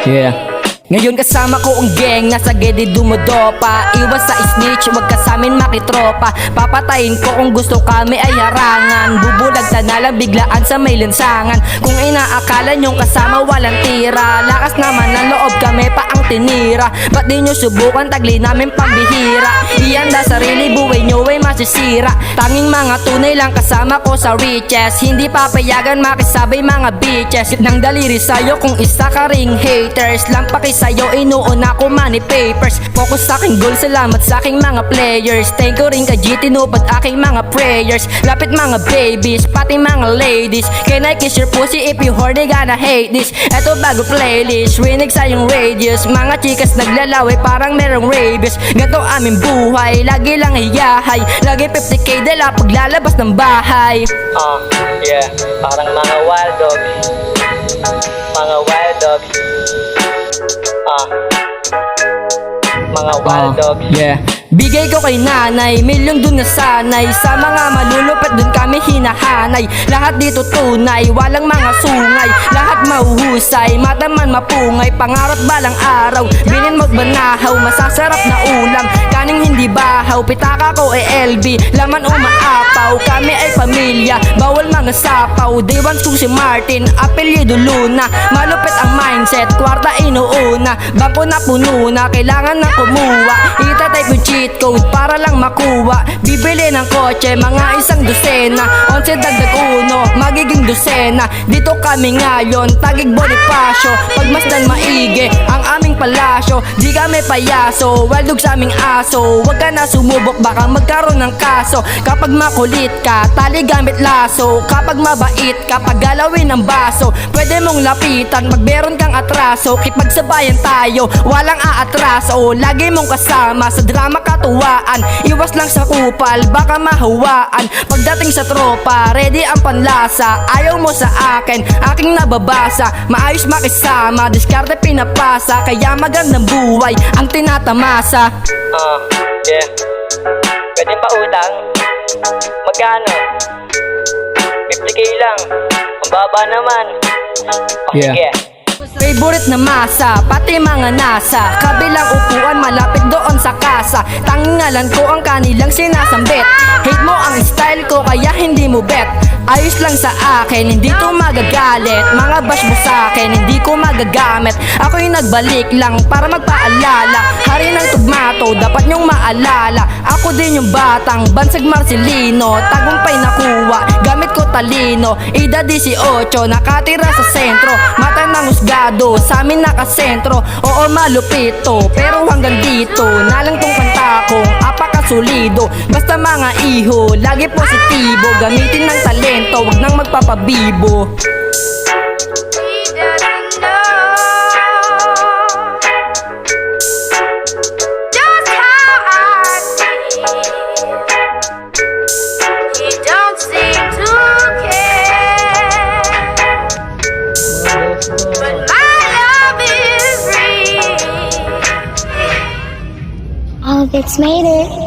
Yeah. Ngayon kasama ko ang gang, nasa gede dumodopa. Iwas sa snitch, wag ka samin makitropa. Papatayin ko kung gusto kami ay harangan. Bubulag na lang biglaan sa may lansangan. Kung inaakala nyong kasama walang tira, lakas naman ng loob kami pa ang tinira. Ba't di nyo subukan tagli namin pambihira? Ihanda sarili buhay nyo ay masisira. Tanging mga tunay lang kasama ko sa riches. Hindi papayagan makisabay mga bitches. Nang daliri sa'yo kung isa ka ring haters. Lampaki sa'yo inuuna ko money papers. Focus sa aking goal, salamat sa aking mga players. Thank you rin ka G, tinupad aking mga prayers. Lapit mga babies, pati mga ladies. Can I kiss your pussy if you horny gonna hate this? Eto bago playlist, rinig sa yung radius. Mga chikas naglalaway parang merong rabies. Ganto aming buhay, lagi lang hiyahay. Lagi 50k dala paglalabas ng bahay. Yeah, parang mga wild dogs. Mga wild dogs. Mga wild dogs. Yeah. Bigay ko kay nanay, milyon dun na sanay. Sa mga malulupit dun kami hinahanay. Lahat dito tunay, walang mga sungay. Lahat mahuhusay, mataman mapungay. Pangarap balang araw, bilin magbanahaw. Masasarap na ulam, kaning hindi bahaw. Pitaka ko ay LB, laman umaapaw. Kami ay pamilya, bawal mga sapaw. Day ones kong si Martin, apelyido Luna. Malupit ang mindset, kwarta inuuna. Bangko na puno na, kailangan na kumuha. Itatype yung cheat code para lang makuha. Bibili ng kotse, mga isang dosena. 11 dagdag uno, magiging dosena. Dito kami ngayon, Taguig Bonifacio. Pagmasdan maigi, ang aming palasyo. Di kami payaso, waldog sa aming aso. Huwag ka na sumubok, baka magkaroon ng kaso. Kapag makulit ka, tali gamit laso. Kapag mabait ka, paggalawin ng baso. Pwede mong lapitan, magmeron kang atraso. Kipagsabayan tayo, walang aatraso. Lagi mong kasama sa drama katuwaan. Iwas lang sa kupal, baka mahawaan. Pagdating sa tropa, ready ang panlasa. Ayaw mo sa akin, aking nababasa. Maayos makisama, diskarte pinapasa. Kaya magandang buhay ang tinatamasa. Yeah. Pwede pa utang? Magkano? 50k lang. Ang baba naman. Sige. Favorite na masa, pati mga nasa kabilang upuan, malapit doon sa kasa. Tangingalan ko ang kanilang sinasambit. Hate mo ang style ko, kaya hindi mo bet. Ayos lang sa akin, hindi to magagalit. Mga bash mo sa akin, hindi ko magagamit. Ako'y nagbalik lang para magpaalala. Hari ng tugmato, dapat nyong maalala. Ako din yung batang Bansag Marcelino. Tagumpay nakuha, gamit ko talino. Edad 18, nakatira sa sentro. Mata ng husgado, sa amin nakasentro. Oo malupito, pero hanggang dito nalang tong kanta kong apakasulido. Basta mga iho, lagi positibo. Gamitin ng talento, wag nang magpapabibo. All of it's made it.